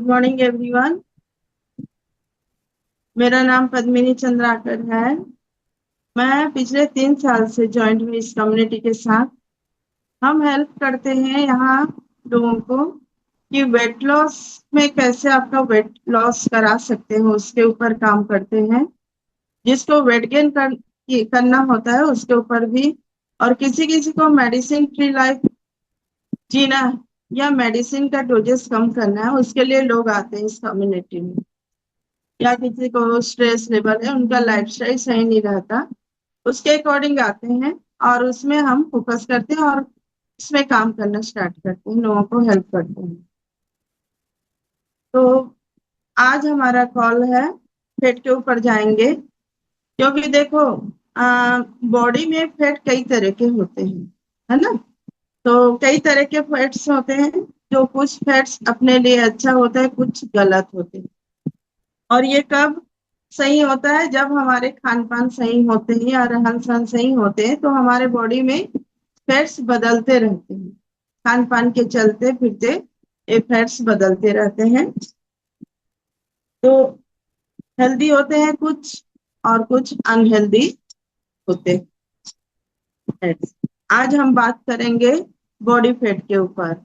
Morning everyone. मेरा नाम पद्मिनी चंद्राकर है। मैं पिछले 3 साल से ज्वाइंट हुई इस कम्युनिटी के साथ। हम हेल्प करते हैं यहाँ लोगों को कि वेट लॉस में कैसे आपका वेट लॉस करा सकते हो, उसके ऊपर काम करते हैं। जिसको वेट गेन करना होता है उसके ऊपर भी, और किसी किसी को मेडिसिन फ्री लाइफ जीना है या मेडिसिन का डोजेस कम करना है, उसके लिए लोग आते हैं इस कम्युनिटी में। या किसी को स्ट्रेस लेवल है, उनका लाइफस्टाइल सही नहीं रहता, उसके अकॉर्डिंग आते हैं और उसमें हम फोकस करते हैं और इसमें काम करना स्टार्ट करते हैं, लोगों को हेल्प करते हैं। तो आज हमारा कॉल है फैट के ऊपर जाएंगे, क्योंकि देखो बॉडी में फैट कई तरह के होते हैं, है ना। तो कई तरह के फैट्स होते हैं, जो कुछ फैट्स अपने लिए अच्छा होता है, कुछ गलत होते हैं। और ये कब सही होता है? जब हमारे खान पान सही होते हैं या रहन सहन सही होते हैं, तो हमारे बॉडी में फैट्स बदलते रहते हैं। खान पान के चलते फिरते ये फैट्स बदलते रहते हैं। तो हेल्दी होते हैं कुछ और कुछ अनहेल्दी होते हैं फैट्स। आज हम बात करेंगे बॉडी फैट के ऊपर।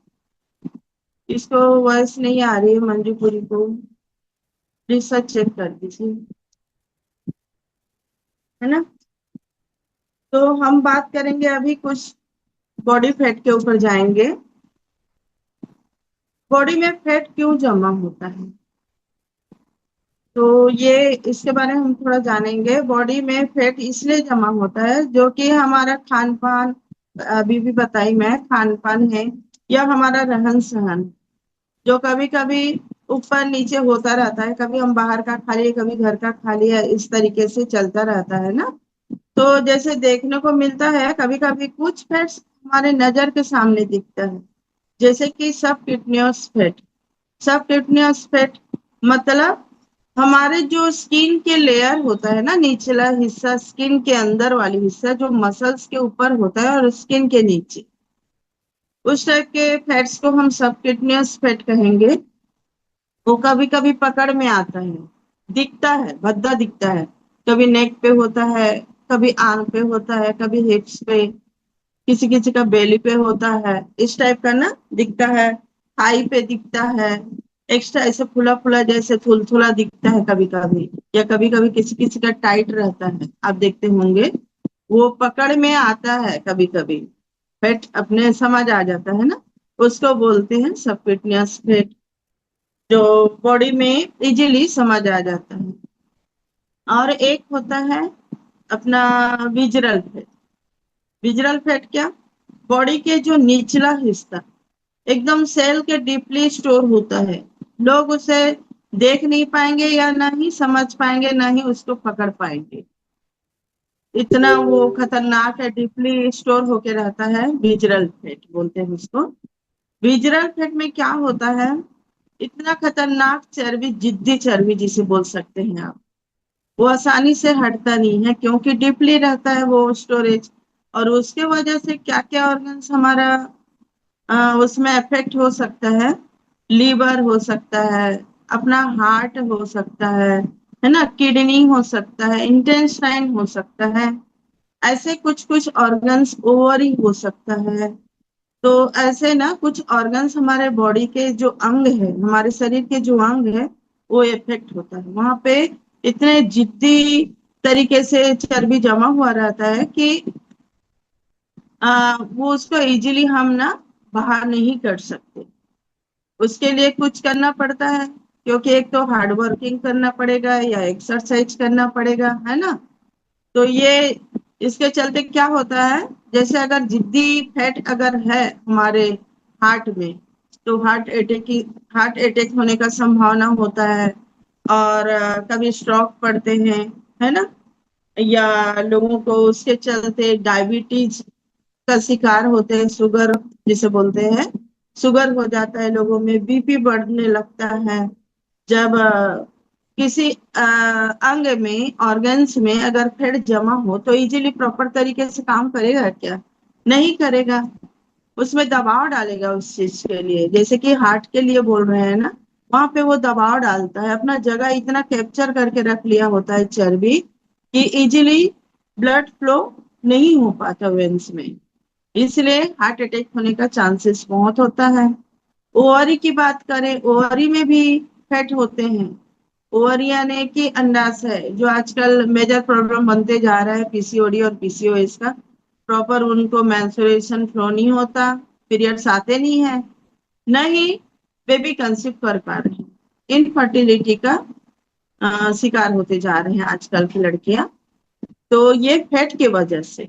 इसको वॉइस नहीं आ रही है मंजूपुरी को, रिसर्च चेक कर दीजिए, है ना। तो हम बात करेंगे अभी कुछ बॉडी फैट के ऊपर जाएंगे। बॉडी में फैट क्यों जमा होता है, तो ये इसके बारे में हम थोड़ा जानेंगे। बॉडी में फैट इसलिए जमा होता है जो कि हमारा खान पान, अभी भी बताई मैं, खान पान है या हमारा रहन सहन, जो कभी कभी ऊपर नीचे होता रहता है। कभी हम बाहर का खा लिए, कभी घर का खा लिया, इस तरीके से चलता रहता है ना। तो जैसे देखने को मिलता है, कभी कभी कुछ फैट्स हमारे नजर के सामने दिखता है, जैसे कि सब किडनियस फैट। सब किडनियस फैट मतलब हमारे जो स्किन के लेयर होता है ना, निचला हिस्सा, स्किन के अंदर वाली हिस्सा जो मसल्स के ऊपर होता है और स्किन के नीचे, उस टाइप के फैट्स को हम सब किडनियस फैट कहेंगे। वो कभी कभी पकड़ में आता है, दिखता है, भद्दा दिखता है। कभी नेक पे होता है, कभी आंख पे होता है, कभी हिप्स पे, किसी किसी का बेली पे होता है, इस टाइप का ना दिखता है। थाई पे दिखता है, एक्स्ट्रा ऐसे फुला फुला जैसे थुलथुला दिखता है कभी कभी, या कभी कभी किसी किसी का टाइट रहता है, आप देखते होंगे। वो पकड़ में आता है कभी कभी, फैट अपने समझ आ जाता है ना, उसको बोलते हैं सबक्यूटेनियस फैट, जो बॉडी में इजीली समझ आ जाता है। और एक होता है अपना विजरल फैट। विजरल फैट क्या? बॉडी के जो निचला हिस्सा एकदम सेल के डीपली स्टोर होता है। लोग उसे देख नहीं पाएंगे या ना ही समझ पाएंगे, ना ही उसको पकड़ पाएंगे, इतना वो खतरनाक है, डीपली स्टोर होके रहता है। विजरल फैट बोलते हैं उसको। विजरल फैट में क्या होता है? इतना खतरनाक चर्बी, जिद्दी चर्बी जिसे बोल सकते हैं आप, वो आसानी से हटता नहीं है, क्योंकि डीपली रहता है वो स्टोरेज। और उसके वजह से क्या क्या ऑर्गन्स हमारा उसमें अफेक्ट हो सकता है। लीवर हो सकता है, अपना हार्ट हो सकता है ना, किडनी हो सकता है, इंटेस्टाइन हो सकता है, ऐसे कुछ कुछ ऑर्गन्स, ओवरी हो सकता है। तो ऐसे ना कुछ ऑर्गन्स हमारे बॉडी के जो अंग है, हमारे शरीर के जो अंग है, वो इफेक्ट होता है वहां पे। इतने जिद्दी तरीके से चर्बी जमा हुआ रहता है कि वो उसको इजीली हम ना बाहर नहीं कर सकते। उसके लिए कुछ करना पड़ता है, क्योंकि एक तो हार्ड वर्किंग करना पड़ेगा या एक्सरसाइज करना पड़ेगा, है ना। तो ये इसके चलते क्या होता है, जैसे अगर जिद्दी फैट अगर है हमारे हार्ट में, तो हार्ट अटैक होने का संभावना होता है। और कभी स्ट्रोक पड़ते हैं, है ना। या लोगों को उसके चलते डायबिटीज का शिकार होते हैं, शुगर जिसे बोलते हैं, शुगर हो जाता है लोगों में, बीपी बढ़ने लगता है। जब किसी अंग में, ऑर्गन्स में अगर फैट जमा हो, तो इजीली प्रॉपर तरीके से काम करेगा क्या? नहीं करेगा। उसमें दबाव डालेगा उस चीज के लिए, जैसे कि हार्ट के लिए बोल रहे हैं ना, वहां पे वो दबाव डालता है, अपना जगह इतना कैप्चर करके रख लिया होता है चर्बी कि इजीली ब्लड फ्लो नहीं हो पाता वेन्स में, इसलिए हार्ट अटैक होने का चांसेस बहुत होता है। ओवरी की बात करें, ओवरी में भी फैट होते हैं। ओवरी यानी कि अंडाशय है, जो आजकल मेजर प्रॉब्लम बनते जा रहा है, पीसीओडी और पीसीओएस का। प्रॉपर उनको मेंस्ट्रुएशन फ्लो नहीं होता, पीरियड्स आते नहीं है, न ही बेबी कंसीव कर पा रहे हैं। इनफर्टिलिटी का शिकार होते जा रहे हैं आजकल की लड़कियां। तो ये फैट की वजह से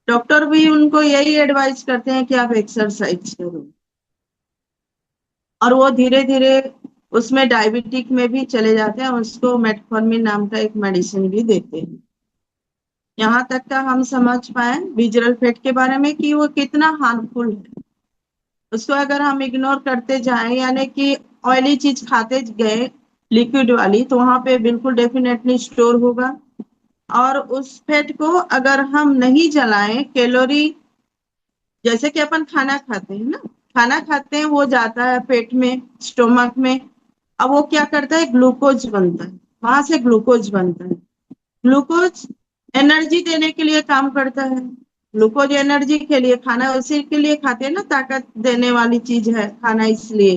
डॉक्टर भी उनको यही एडवाइस करते हैं कि आप एक्सरसाइज करो, और वो धीरे धीरे उसमें डायबिटिक में भी चले जाते हैं, उसको मेटफॉर्मिन नाम का एक मेडिसिन भी देते हैं। यहाँ तक का हम समझ पाए विजरल फैट के बारे में कि वो कितना हार्मफुल है। उसको अगर हम इग्नोर करते जाएं, यानी कि ऑयली चीज खाते गए लिक्विड वाली, तो वहां पे बिल्कुल डेफिनेटली स्टोर होगा। और उस फैट को अगर हम नहीं जलाएं, कैलोरी, जैसे कि अपन खाना खाते हैं ना, खाना खाते हैं वो जाता है पेट में, स्टोमक में। अब वो क्या करता है, ग्लूकोज बनता है, वहां से ग्लूकोज बनता है। ग्लूकोज एनर्जी देने के लिए काम करता है। ग्लूकोज एनर्जी के लिए, खाना उसी के लिए खाते हैं ना, ताकत देने वाली चीज है खाना, इसलिए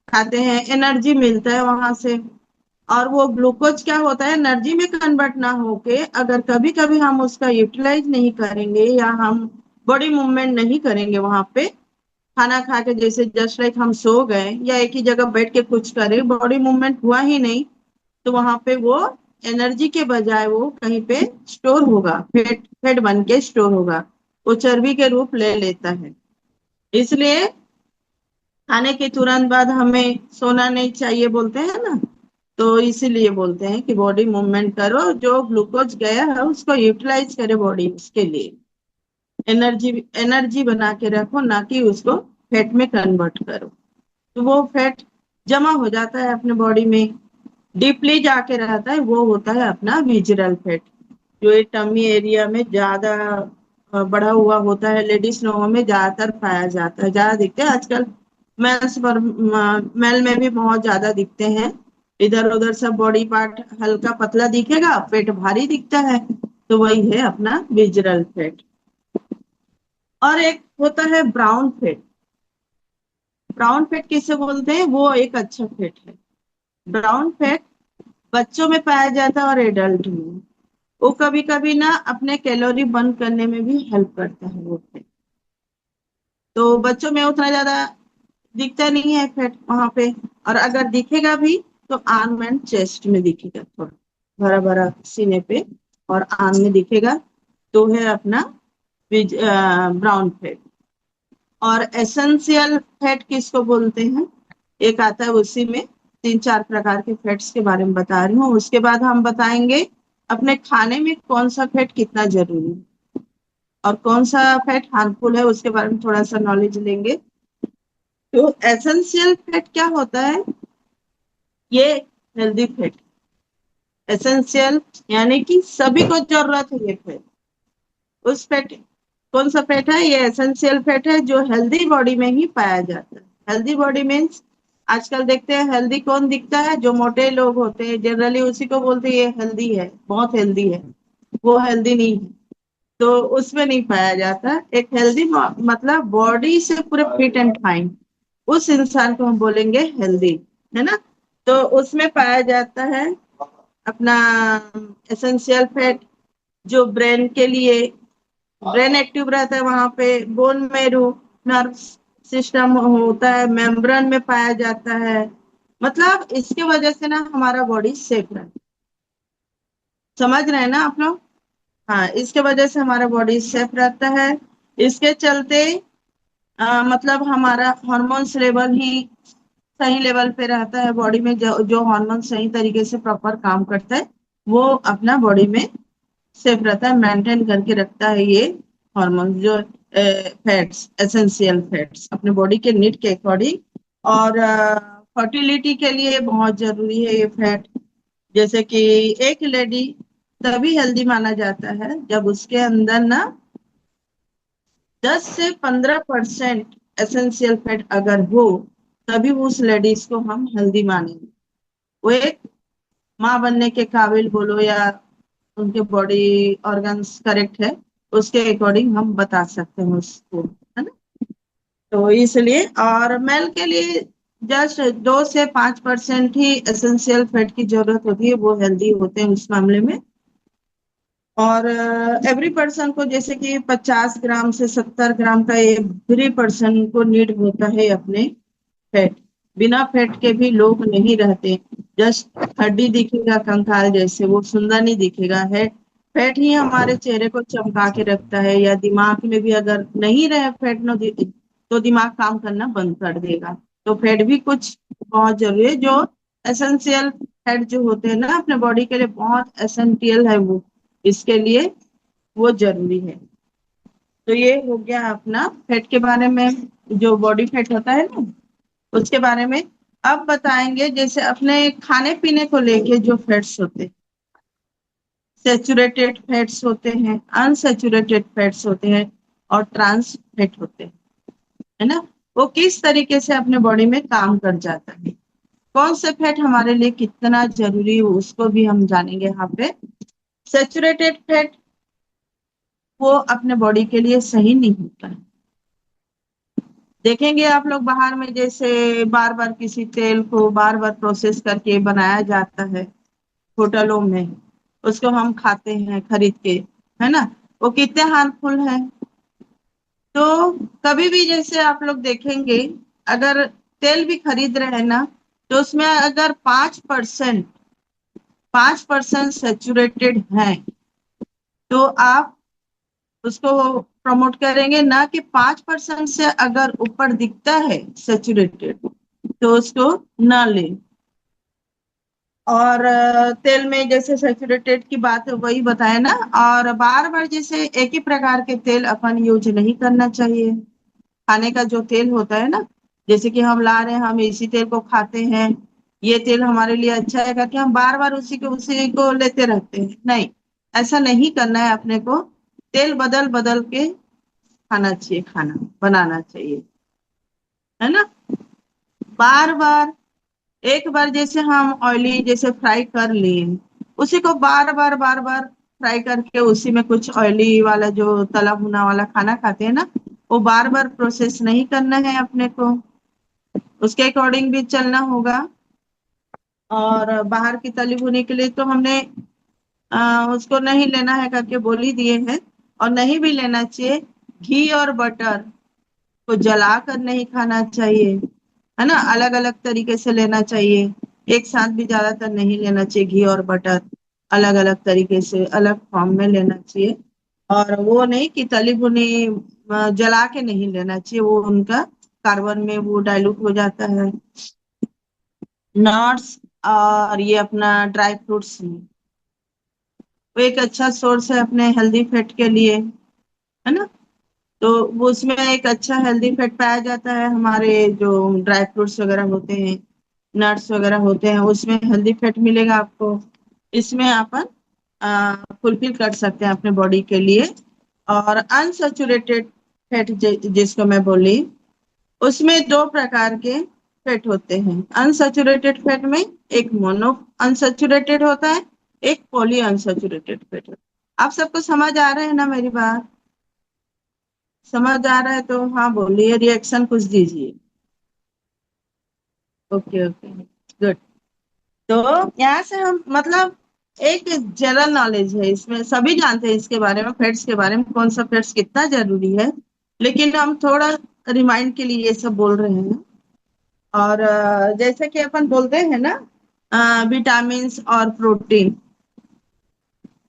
खाते हैं, एनर्जी मिलता है वहां से। और वो ग्लूकोज क्या होता है, एनर्जी में कन्वर्ट ना होके अगर कभी कभी हम उसका यूटिलाइज नहीं करेंगे, या हम बॉडी मूवमेंट नहीं करेंगे वहां पे, खाना खा के जैसे जस्ट लाइक हम सो गए या एक ही जगह बैठ के कुछ करें, बॉडी मूवमेंट हुआ ही नहीं, तो वहां पे वो एनर्जी के बजाय वो कहीं पे स्टोर होगा, फैट फैट बन के स्टोर होगा, वो चर्बी के रूप ले लेता है। इसलिए खाने के तुरंत बाद हमें सोना नहीं चाहिए बोलते हैं ना, तो इसीलिए बोलते हैं कि बॉडी मूवमेंट करो, जो ग्लूकोज गया है उसको यूटिलाइज करे बॉडी, उसके लिए एनर्जी एनर्जी बना के रखो, ना कि उसको फैट में कन्वर्ट करो। तो वो फैट जमा हो जाता है अपने बॉडी में, डीपली जाके रहता है, वो होता है अपना विजरल फैट, जो ये टमी एरिया में ज्यादा बढ़ा हुआ होता है, लेडीज लोगों में ज्यादातर पाया जाता है, ज्यादा दिखते हैं आजकल। मेल्स पर मेल में भी बहुत ज्यादा दिखते हैं। इधर उधर सब बॉडी पार्ट हल्का पतला दिखेगा, पेट भारी दिखता है, तो वही है अपना विजरल फैट। और एक होता है ब्राउन फैट। ब्राउन फैट किसे बोलते हैं, वो एक अच्छा फैट है। ब्राउन फैट बच्चों में पाया जाता है और एडल्ट में। वो कभी कभी ना अपने कैलोरी बर्न करने में भी हेल्प करता है वो फैट। तो बच्चों में उतना ज्यादा दिखता नहीं है फैट वहां पे, और अगर दिखेगा भी तो आर्म एंड चेस्ट में दिखेगा, थोड़ा भरा भरा सीने पे और आर्म में दिखेगा, तो है अपना ब्राउन फैट। और एसेंशियल फैट किसको बोलते हैं, एक आता है उसी में, तीन चार प्रकार के फैट्स के बारे में बता रही हूँ, उसके बाद हम बताएंगे अपने खाने में कौन सा फैट कितना जरूरी है और कौन सा फैट हार्मफुल है, उसके बारे में थोड़ा सा नॉलेज लेंगे। तो एसेंशियल फैट क्या होता है, ये हेल्दी फैट। एसेंशियल यानी कि सभी को जरूरत है ये फैट। उस फैट, कौन सा फैट है, ये एसेंशियल फैट है, जो हेल्दी बॉडी में ही पाया जाता है। हेल्दी बॉडी मीन्स आजकल देखते हैं हेल्दी कौन दिखता है, जो मोटे लोग होते हैं जनरली उसी को बोलते हैं ये हेल्दी है, बहुत हेल्दी है। वो हेल्दी नहीं है, तो उसमें नहीं पाया जाता। एक हेल्दी मतलब बॉडी से पूरे फिट एंड फाइन, उस इंसान को हम बोलेंगे हेल्दी, है ना। तो उसमें पाया जाता है अपना एसेंशियल फैट, जो ब्रेन के लिए, ब्रेन एक्टिव रहता है वहां पे, बोन मैरो, नर्व सिस्टम होता है, मेम्ब्रेन में पाया जाता है। मतलब इसके वजह से ना हमारा बॉडी सेफ रहता है। समझ रहे हैं ना आप लोग। हाँ, इसके वजह से हमारा बॉडी सेफ रहता है। इसके चलते मतलब हमारा हार्मोन्स लेवल ही सही लेवल पे रहता है बॉडी में, जो जो हार्मोन सही तरीके से प्रॉपर काम करता है, वो अपना बॉडी में सेफ रहता है, मेंटेन करके रखता है ये हार्मोन, जो फैट्स, एसेंशियल फैट्स अपने बॉडी के नीड के अकॉर्डिंग। और फर्टिलिटी के लिए बहुत जरूरी है ये फैट। जैसे कि एक लेडी तभी हेल्दी माना जाता है जब उसके अंदर ना 10 से 15% एसेंशियल फैट अगर हो, तभी उस लेडीज को हम हेल्दी मानेंगे। वो एक माँ बनने के काबिल बोलो या उनके बॉडी ऑर्गन्स करेक्ट है, उसके अकॉर्डिंग हम बता सकते हैं उसको, है ना। तो इसलिए और मेल के लिए जस्ट 2 से 5% ही एसेंशियल फैट की जरूरत होती है, वो हेल्दी होते हैं उस मामले में। और एवरी पर्सन को जैसे कि 50 ग्राम से 70 ग्राम का एवरी पर्सन को नीड होता है अपने फैट। बिना फैट के भी लोग नहीं रहते। जस्ट हड्डी दिखेगा कंकाल जैसे, वो सुंदर नहीं दिखेगा है। फैट ही हमारे चेहरे को चमका के रखता है। या दिमाग में भी अगर नहीं रहे फैट न तो दिमाग काम करना बंद कर देगा। तो फैट भी कुछ बहुत जरूरी है। जो एसेंशियल फैट जो होते हैं ना अपने बॉडी के लिए बहुत एसेंशियल है, वो इसके लिए वो जरूरी है। तो ये हो गया अपना फैट के बारे में, जो बॉडी फैट होता है ना उसके बारे में। अब बताएंगे जैसे अपने खाने पीने को लेके जो फैट्स होते हैं, सेचुरेटेड फैट्स होते हैं, अनसेचुरेटेड फैट्स होते हैं और ट्रांस फैट होते हैं, है ना। वो किस तरीके से अपने बॉडी में काम कर जाता है, कौन से फैट हमारे लिए कितना जरूरी है उसको भी हम जानेंगे यहाँ पे। सेचुरेटेड फैट वो अपने बॉडी के लिए सही नहीं होता है। देखेंगे आप लोग बाहर में जैसे बार बार किसी तेल को बार बार प्रोसेस करके बनाया जाता है होटलों में, उसको हम खाते हैं खरीद के, है ना। वो कितने हार्मफुल है। तो कभी भी जैसे आप लोग देखेंगे, अगर तेल भी खरीद रहे हैं ना, तो उसमें अगर 5% सेचुरेटेड है तो आप उसको प्रमोट करेंगे ना, कि 5% से अगर ऊपर दिखता है सेचुरेटेड तो उसको ना लें। और तेल में जैसे सैचुरेटेड की बात वही बताया ना। और बार बार जैसे एक ही प्रकार के तेल अपन यूज नहीं करना चाहिए। खाने का जो तेल होता है ना, जैसे कि हम ला रहे हैं, हम इसी तेल को खाते हैं, ये तेल हमारे लिए अच्छा है करके हम बार बार उसी को लेते रहते हैं। नहीं, ऐसा नहीं करना है अपने को। तेल बदल बदल के खाना चाहिए, खाना बनाना चाहिए, है ना। बार बार एक बार जैसे हम ऑयली जैसे फ्राई कर लिए, उसी को बार बार फ्राई करके उसी में कुछ ऑयली वाला जो तला भुना वाला खाना खाते हैं ना, वो बार बार प्रोसेस नहीं करना है अपने को, उसके अकॉर्डिंग भी चलना होगा। और बाहर की तली भुनी के लिए तो हमने उसको नहीं लेना है करके बोल ही दिए हैं। और नहीं भी लेना चाहिए। घी और बटर को जला कर नहीं खाना चाहिए, है ना। अलग अलग तरीके से लेना चाहिए। एक साथ भी ज्यादातर नहीं लेना चाहिए घी और बटर, अलग अलग तरीके से अलग फॉर्म में लेना चाहिए। और वो नहीं कि तली भुनी जला के नहीं लेना चाहिए, वो उनका कार्बन में वो डाइल्यूट हो जाता है। नट्स और ये अपना ड्राई फ्रूट्स वो एक अच्छा सोर्स है अपने हेल्दी फैट के लिए, है ना। तो वो उसमें एक अच्छा हेल्दी फैट पाया जाता है। हमारे जो ड्राई फ्रूट्स वगैरह होते हैं, नट्स वगैरह होते हैं, उसमें हेल्दी फैट मिलेगा आपको। इसमें अपन फुलफिल कर सकते हैं अपने बॉडी के लिए। और अनसेचुरेटेड फैट जिसको मैं बोली, उसमें 2 प्रकार के फैट होते हैं। अनसेचुरेटेड फैट में एक मोनो अनसेचुरेटेड होता है, एक पॉली अनसेचुरेटेड फैट होता है। आप सबको समझ आ रहा है ना मेरी बात? समझ आ रहा है तो हाँ बोलिए, रिएक्शन कुछ दीजिए। Okay okay, good. तो यहाँ से हम मतलब एक जनरल नॉलेज है, इसमें सभी जानते हैं इसके बारे में, फैट्स के बारे में, कौन सा फैट्स कितना जरूरी है। लेकिन हम थोड़ा रिमाइंड के लिए ये सब बोल रहे हैं। और जैसे कि अपन बोलते हैं ना विटामिन और प्रोटीन,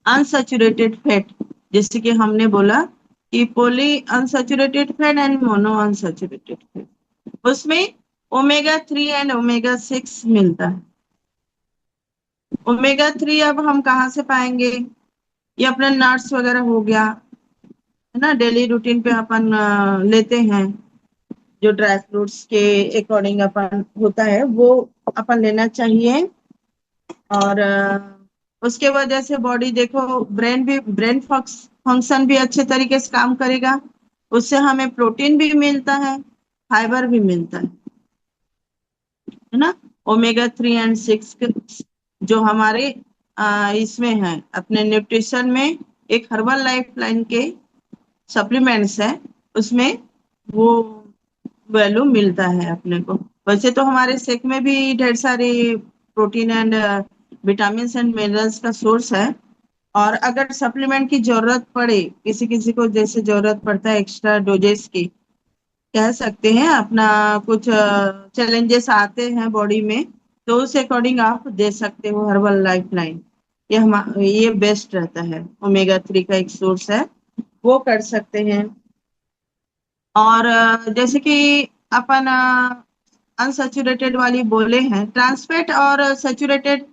अनसैचुरेटेड फैट, जैसे कि हमने बोला कि poly unsaturated fat and mono unsaturated fat, उसमें ओमेगा 3 एंड ओमेगा 6 मिलता है। ओमेगा 3 अब हम कहाँ से पाएंगे? ये अपने नट्स वगैरह हो गया, है ना। डेली रूटीन पे अपन लेते हैं, जो ड्राई फ्रूट्स के अकॉर्डिंग अपन होता है वो अपन लेना चाहिए। और उसके वजह से बॉडी देखो, ब्रेन फंक्शन भी अच्छे तरीके से काम करेगा। उससे हमें प्रोटीन भी मिलता है, फाइबर भी मिलता है। है ना। ओमेगा 3 एंड 6 जो हमारे इसमें है अपने न्यूट्रिशन में, एक हर्बल लाइफ लाइन के सप्लीमेंट्स है, उसमें वो वैल्यू मिलता है अपने को। वैसे तो हमारे शेक में भी ढेर सारी protein and vitamin and minerals का सोर्स है। और अगर सप्लीमेंट की जरूरत पड़े, किसी किसी को जैसे जरूरत पड़ता है एक्स्ट्रा डोजेस की, कह सकते हैं अपना कुछ चैलेंजेस आते हैं बॉडी में, तो उस अकॉर्डिंग आप दे सकते हो हर्बल लाइफ लाइन। ये बेस्ट रहता है, ओमेगा 3 का एक सोर्स है, वो कर सकते हैं। और जैसे कि अपन अनसेचुरेटेड वाली बोले हैं, ट्रांसफैट और सेचुरेटेड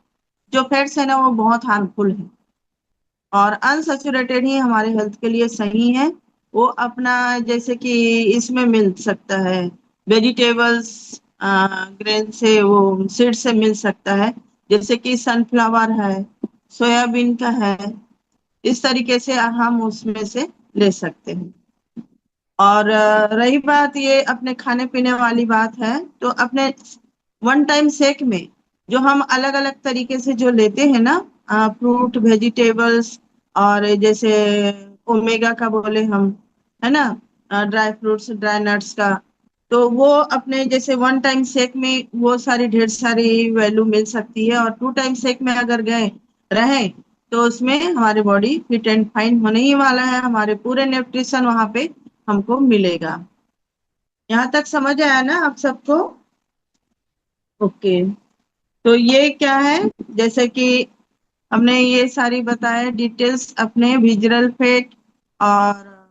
जो फैट्स है ना वो बहुत हार्मफुल है, और अनसेचुरेटेड ही हमारे हेल्थ के लिए सही है। वो अपना जैसे कि इसमें मिल सकता है, वेजिटेबल्स ग्रेन से, वो सीड से मिल सकता है, जैसे कि सनफ्लावर है, सोयाबीन का है। इस तरीके से हम उसमें से ले सकते हैं। और रही बात ये अपने खाने पीने वाली बात है, तो अपने वन टाइम शेक में जो हम अलग अलग तरीके से जो लेते हैं ना, फ्रूट वेजिटेबल्स, और जैसे ओमेगा का बोले हम, है ना, ड्राई फ्रूट्स ड्राई नट्स का, तो वो अपने जैसे वन टाइम शेक में वो सारी ढेर सारी वैल्यू मिल सकती है। और टू टाइम शेक में अगर गए रहे तो उसमें हमारी बॉडी फिट एंड फाइन होने ही वाला है, हमारे पूरे न्यूट्रिशन वहां पे हमको मिलेगा। यहाँ तक समझ आया ना आप सबको? ओके। तो ये क्या है, जैसे कि हमने ये सारी बताया डिटेल्स अपने विजरल फैट और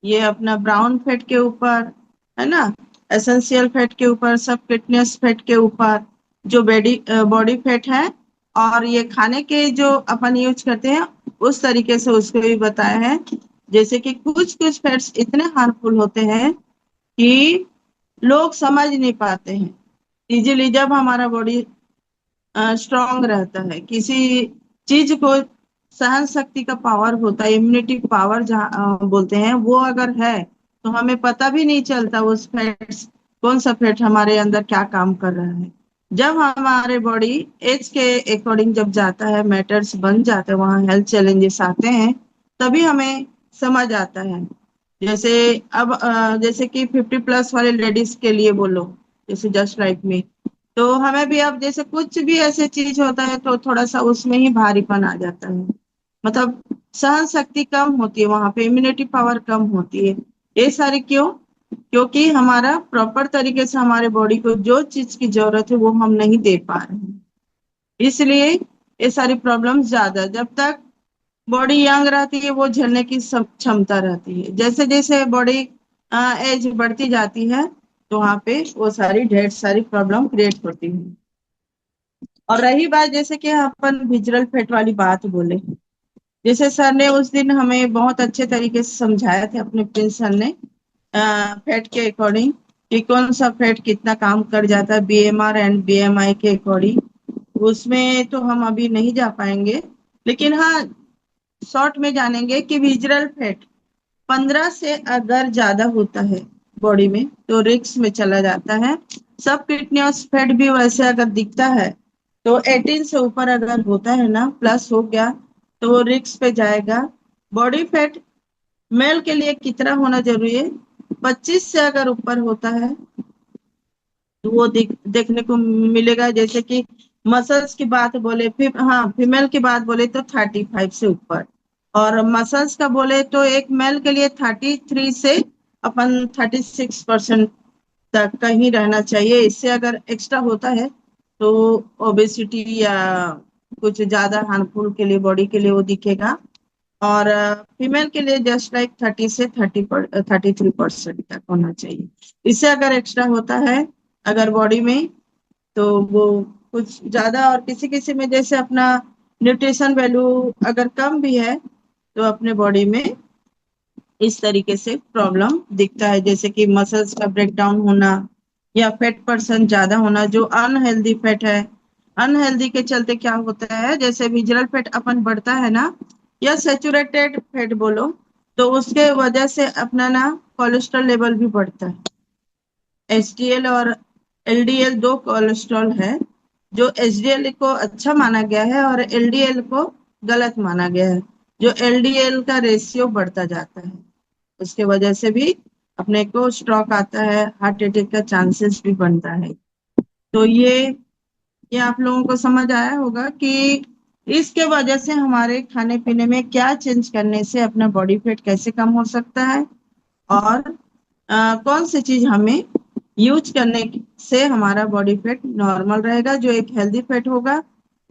ये अपना ब्राउन फैट के ऊपर, है ना, एसेंशियल फैट के ऊपर, सब फिटनेस फैट के ऊपर, जो बॉडी बॉडी फैट है, और ये खाने के जो अपन यूज करते हैं उस तरीके से उसको भी बताया है। जैसे कि कुछ कुछ फैट्स इतने हार्मफुल होते हैं कि लोग समझ नहीं पाते हैं इजीली। जब हमारा बॉडी स्ट्रांग रहता है, किसी चीज को सहन शक्ति का पावर होता है, इम्यूनिटी पावर जहाँ बोलते हैं, वो अगर है तो हमें पता भी नहीं चलता उस फैट्स, कौन सा फैट हमारे अंदर क्या काम कर रहा है। जब हमारे बॉडी एज के अकॉर्डिंग जब जाता है, मैटर्स बन जाते हैं, वहाँ हेल्थ चैलेंजेस आते हैं, तभी हमें समझ आता है। जैसे अब जैसे कि 50+ वाले लेडीज के लिए बोलो, जैसे जस्ट लाइक मी, तो हमें भी अब जैसे कुछ भी ऐसे चीज होता है तो थोड़ा सा उसमें ही भारीपन आ जाता है, मतलब सहन शक्ति कम होती है, वहां पे इम्यूनिटी पावर कम होती है। ये सारी क्यों? क्योंकि हमारा प्रॉपर तरीके से हमारे बॉडी को जो चीज की जरूरत है वो हम नहीं दे पा रहे हैं, इसलिए ये सारी प्रॉब्लम्स ज्यादा। जब तक बॉडी यंग रहती है वो झेलने की क्षमता रहती है, जैसे जैसे बॉडी एज बढ़ती जाती है तो वहां पे वो सारी ढेर सारी प्रॉब्लम क्रिएट होती है। और रही बात जैसे कि अपन विजुअल फैट वाली बात बोले, जैसे सर ने उस दिन हमें बहुत अच्छे तरीके से समझाया था, अपने प्रिंस सर ने, फैट के अकॉर्डिंग कि कौन सा फैट कितना काम कर जाता है, बीएमआर एंड बीएमआई के अकॉर्डिंग। उसमें तो हम अभी नहीं जा पाएंगे, लेकिन हाँ शॉर्ट में जानेंगे कि विजुअल फैट 15 से अगर ज्यादा होता है बॉडी में तो रिस्क में चला जाता है। सब फिटनेस फैट भी वैसे अगर दिखता है तो 18 से ऊपर अगर होता है ना, प्लस हो गया, तो वो रिस्क पे जाएगा। बॉडी फैट मेल के लिए कितना होना जरूरी है? 25 से अगर ऊपर होता है तो वो देखने को मिलेगा। जैसे कि मसल्स की बात बोले, फिर हाँ फीमेल की बात बोले तो 35 से ऊपर, और मसल्स का बोले तो एक मेल के लिए 33 से अपन 36% तक का ही रहना चाहिए। इससे अगर एक्स्ट्रा होता है तो ओबेसिटी या कुछ ज्यादा हार्मफुल के लिए बॉडी के लिए वो दिखेगा। और फीमेल के लिए जस्ट लाइक 30 से 33% तक होना चाहिए। इससे अगर एक्स्ट्रा होता है अगर बॉडी में, तो वो कुछ ज्यादा, और किसी किसी में जैसे अपना न्यूट्रिशन वैल्यू अगर कम भी है तो अपने बॉडी में इस तरीके से प्रॉब्लम दिखता है, जैसे कि मसल्स का ब्रेकडाउन होना या फैट परसेंट ज्यादा होना, जो अनहेल्दी फैट है। अनहेल्दी के चलते क्या होता है, जैसे विजरल फैट अपन बढ़ता है ना, या सेचुरेटेड फैट बोलो, तो उसके वजह से अपना ना कोलेस्ट्रॉल लेवल भी बढ़ता है, एचडीएल और एलडीएल दो कोलेस्ट्रॉल है, जो एचडीएल को अच्छा माना गया है और एलडीएल को गलत माना गया है। जो एलडीएल का रेशियो बढ़ता जाता है, उसके वजह से भी अपने को स्ट्रोक आता है, हार्ट अटैक का चांसेस भी बनता है। तो ये आप लोगों को समझ आया होगा कि इसके वजह से हमारे खाने पीने में क्या चेंज करने से अपना बॉडी फेट कैसे कम हो सकता है, और कौन सी चीज हमें यूज करने से हमारा बॉडी फेट नॉर्मल रहेगा। जो एक हेल्दी फेट होगा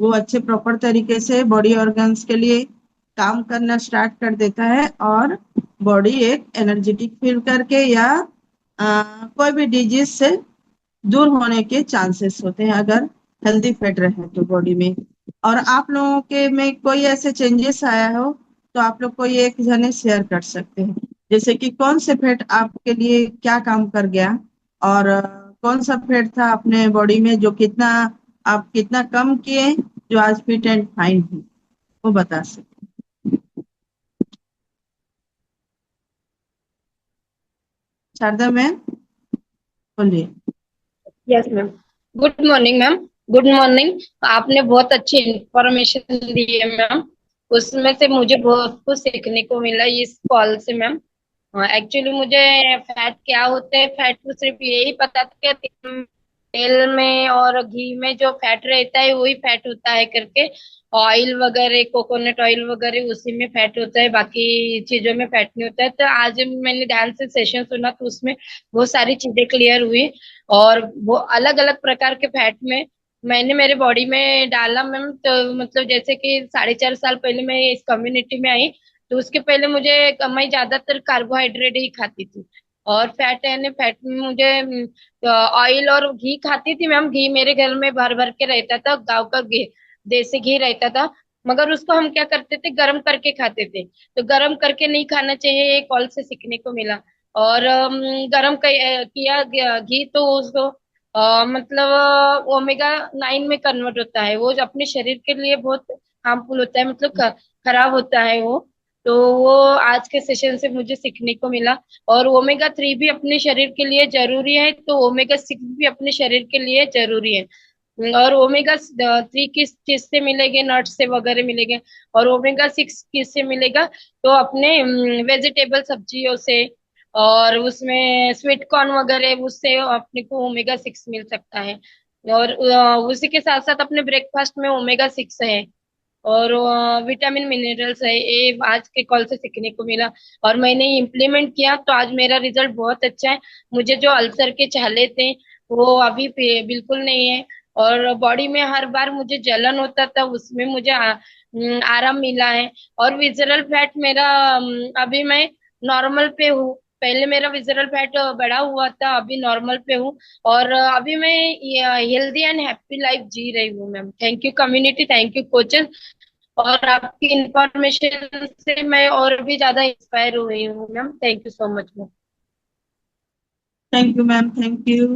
वो अच्छे प्रॉपर तरीके से बॉडी ऑर्गन्स के लिए काम करना स्टार्ट कर देता है, और बॉडी एक एनर्जेटिक फील करके या कोई भी डिजीज से दूर होने के चांसेस होते हैं अगर हेल्दी फैट रहे तो बॉडी में। और आप लोगों के में कोई ऐसे चेंजेस आया हो तो आप लोग कोई एक जने शेयर कर सकते हैं, जैसे कि कौन से फैट आपके लिए क्या काम कर गया, और कौन सा फैट था अपने बॉडी में जो कितना आप कितना कम किए जो आज फिट एंड फाइन है, वो बता सकते। शारदा मैम बोलिए। Yes ma'am. Good morning ma'am. Good morning. आपने बहुत अच्छी इंफॉर्मेशन दी है मैम। उसमें से मुझे बहुत कुछ सीखने को मिला इस कॉल से मैम। एक्चुअली मुझे फैट क्या होते हैं, फैट तो सिर्फ यही पता था कि तेल में और घी में जो फैट रहता है वही फैट होता है करके। ऑयल वगैरह, कोकोनट ऑयल वगैरह, उसी में फैट होता है, बाकी चीजों में फैट नहीं होता है। तो आज मैंने ध्यान से सेशन सुना तो उसमें बहुत सारी चीजें क्लियर हुई। और वो अलग अलग प्रकार के फैट में मैंने मेरे बॉडी में डाला मैम। तो मतलब जैसे कि 4.5 साल पहले मैं इस कम्युनिटी में आई, तो उसके पहले मैं ज्यादातर कार्बोहाइड्रेट ही खाती थी। और फैट यानी फैट में मुझे ऑयल और घी खाती थी मैम। घी मेरे घर में भर भर के रहता था, गाँव का घी, देसी घी रहता था। मगर उसको हम क्या करते थे, गर्म करके खाते थे। तो गर्म करके नहीं खाना चाहिए, ये कॉल से सीखने को मिला। और गर्म किया घी तो उसको मतलब ओमेगा 9 में कन्वर्ट होता है, वो जो अपने शरीर के लिए बहुत हार्मफुल होता है, मतलब खराब होता है वो। तो वो आज के सेशन से मुझे सीखने को मिला। और ओमेगा 3 भी अपने शरीर के लिए जरूरी है, तो ओमेगा 6 भी अपने शरीर के लिए जरूरी है। और ओमेगा 3 किस चीज से मिलेंगे, नट से वगैरह मिलेंगे। और ओमेगा 6 किस से मिलेगा, तो अपने वेजिटेबल सब्जियों से, और उसमें स्वीट कॉर्न वगैरह, उससे अपने को ओमेगा 6 मिल सकता है। और उसी के साथ साथ अपने ब्रेकफास्ट में ओमेगा 6 है। और विटामिन मिनरल्स है, ये आज के कॉल से सीखने को मिला। और मैंने इम्प्लीमेंट किया तो आज मेरा रिजल्ट बहुत अच्छा है। मुझे जो अल्सर के छाले थे वो अभी बिल्कुल नहीं है। और बॉडी में हर बार मुझे जलन होता था, उसमें मुझे आराम मिला है। और विजरल फैट मेरा अभी मैं नॉर्मल पे हूँ। पहले मेरा विजरल फैट बढ़ा हुआ था, अभी नॉर्मल पे हूँ। और अभी मैं हेल्दी एंड हैप्पी लाइफ जी रही हूँ ma'am. Thank you community, thank you coaches. और आपकी इंफॉर्मेशन से मैं और भी ज्यादा इंस्पायर हुई हूँ ma'am. Thank you so much ma'am. Thank you ma'am, thank you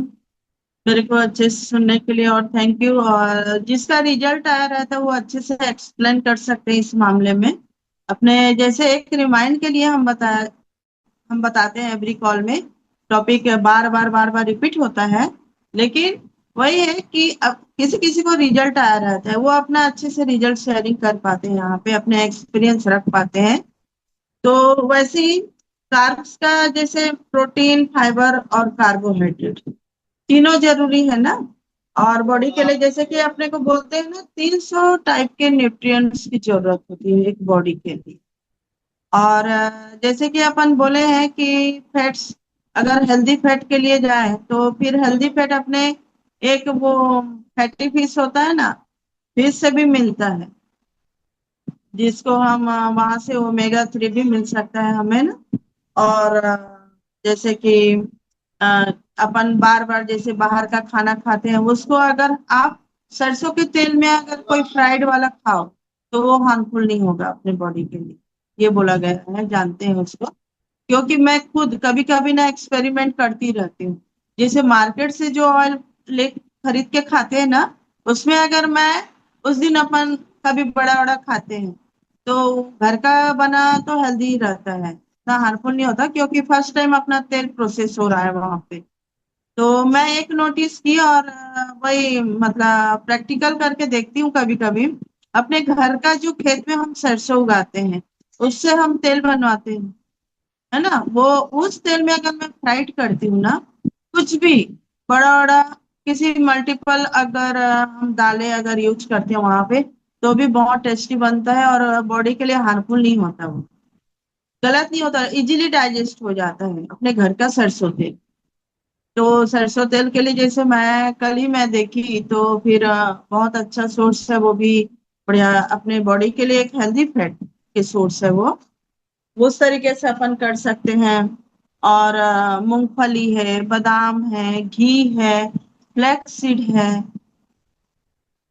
मेरे को अच्छे से सुनने के लिए, और थैंक यू। और जिसका रिजल्ट आया रहता है वो अच्छे से एक्सप्लेन कर सकते हैं इस मामले में। अपने जैसे एक रिमाइंड के लिए हम बताते हैं एवरी कॉल में, टॉपिक बार बार रिपीट होता है, लेकिन वही है कि अब किसी किसी को रिजल्ट आया रहता है वो अपना अच्छे से रिजल्ट शेयरिंग कर पाते हैं, यहाँ पे अपने एक्सपीरियंस रख पाते हैं। तो वैसे ही कार्ब्स का जैसे प्रोटीन, फाइबर और कार्बोहाइड्रेट तीनों जरूरी है ना। और बॉडी के लिए जैसे कि अपने को बोलते हैं ना, 300 टाइप के न्यूट्रिएंट्स की जरूरत होती है एक बॉडी के लिए। और जैसे कि अपन बोले हैं कि फैट्स, अगर हेल्दी फैट के लिए जाए तो फिर हेल्दी फैट अपने एक वो फैटी फिश होता है ना, फिश से भी मिलता है, जिसको हम वहां से ओमेगा 3 भी मिल सकता है हमें ना। और जैसे कि अ, अपन बार बार जैसे बाहर का खाना खाते हैं, उसको अगर आप सरसों के तेल में अगर कोई फ्राइड वाला खाओ तो वो हार्मफुल नहीं होगा अपने बॉडी के लिए, ये बोला गया है, जानते हैं उसको। क्योंकि मैं खुद कभी कभी ना एक्सपेरिमेंट करती रहती हूँ। जैसे मार्केट से जो ऑयल ले खरीद के खाते हैं ना, उसमें अगर मैं उस दिन अपन कभी बड़ा बड़ा खाते हैं तो घर का बना तो हेल्दी ही रहता है, ना हार्मफुल नहीं होता, क्योंकि फर्स्ट टाइम अपना तेल प्रोसेस हो रहा है वहां पे। तो मैं एक नोटिस की, और वही मतलब प्रैक्टिकल करके देखती हूँ कभी कभी। अपने घर का जो खेत में हम सरसों उगाते हैं, उससे हम तेल बनवाते हैं, है ना। वो उस तेल में अगर मैं फ्राइड करती हूँ ना, कुछ भी बड़ा बड़ा, किसी मल्टीपल अगर हम दालें अगर यूज करते हैं वहां पे, तो भी बहुत टेस्टी बनता है, और बॉडी के लिए हार्मफुल नहीं होता, वो गलत नहीं होता, इजीली डाइजेस्ट हो जाता है अपने घर का सरसों तेल। तो सरसों तेल के लिए जैसे मैं कल ही मैं देखी, तो फिर बहुत अच्छा सोर्स है वो भी, बढ़िया अपने बॉडी के लिए एक हेल्दी फैट के सोर्स है वो। उस तरीके से अपन कर सकते हैं। और मूंगफली है, बादाम है, घी है, फ्लैक्स सीड है।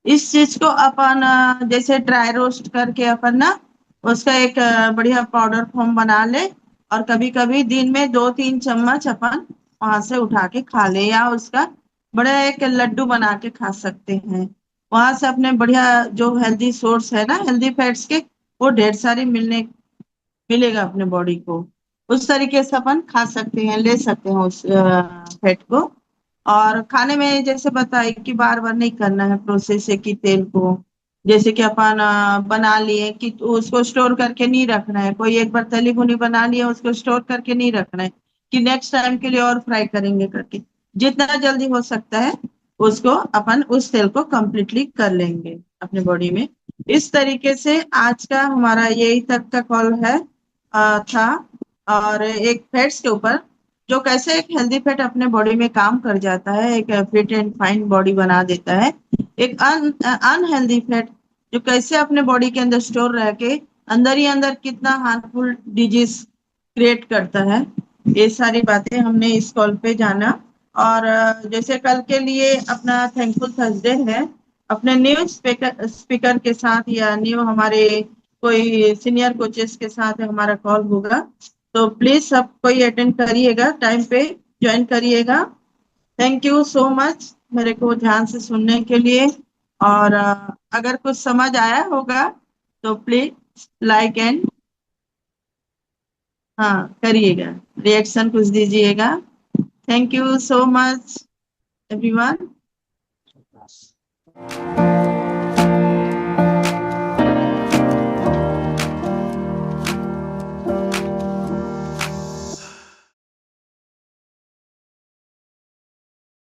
इस चीज को अपन जैसे ड्राई रोस्ट करके अपन ना उसका एक बढ़िया पाउडर फॉर्म बना ले, और कभी कभी दिन में 2-3 चम्मच अपन वहां से उठा के खा ले, या उसका बड़ा एक लड्डू बना के खा सकते हैं। वहां से अपने बढ़िया जो हेल्दी सोर्स है ना हेल्दी फैट्स के, वो ढेर सारी मिलेगा अपने बॉडी को। उस तरीके से अपन खा सकते हैं, ले सकते हैं उस फैट को। और खाने में जैसे बताई कि बार बार नहीं करना है प्रोसेस है कि तेल को, जैसे कि अपन बना लिए कि तो उसको स्टोर करके नहीं रखना है, कोई एक बार तली भुनी बना लिया उसको स्टोर करके नहीं रखना है कि नेक्स्ट टाइम के लिए और फ्राई करेंगे करके। जितना जल्दी हो सकता है उसको अपन उस तेल को कंप्लीटली कर लेंगे अपने बॉडी में। इस तरीके से आज का हमारा यही तक का कॉल है था। और एक फैट्स के ऊपर, जो कैसे एक हेल्दी फैट अपने बॉडी में काम कर जाता है, एक फिट एंड फाइन बॉडी बना देता है। एक अनहेल्दी फैट जो कैसे अपने बॉडी के अंदर स्टोर रह के अंदर ही अंदर कितना हार्मफुल डिजीज क्रिएट करता है, ये सारी बातें हमने इस कॉल पे जाना। और जैसे कल के लिए अपना थैंकफुल थर्सडे है, अपने न्यू स्पीकर स्पीकर के साथ या न्यू हमारे कोई सीनियर कोचेस के साथ हमारा कॉल होगा। तो प्लीज सब कोई अटेंड करिएगा, टाइम पे ज्वाइन करिएगा। थैंक यू सो मच मेरे को ध्यान से सुनने के लिए। और अगर कुछ समझ आया होगा तो प्लीज लाइक एंड हाँ करिएगा, रिएक्शन कुछ दीजिएगा। Thank you so much everyone.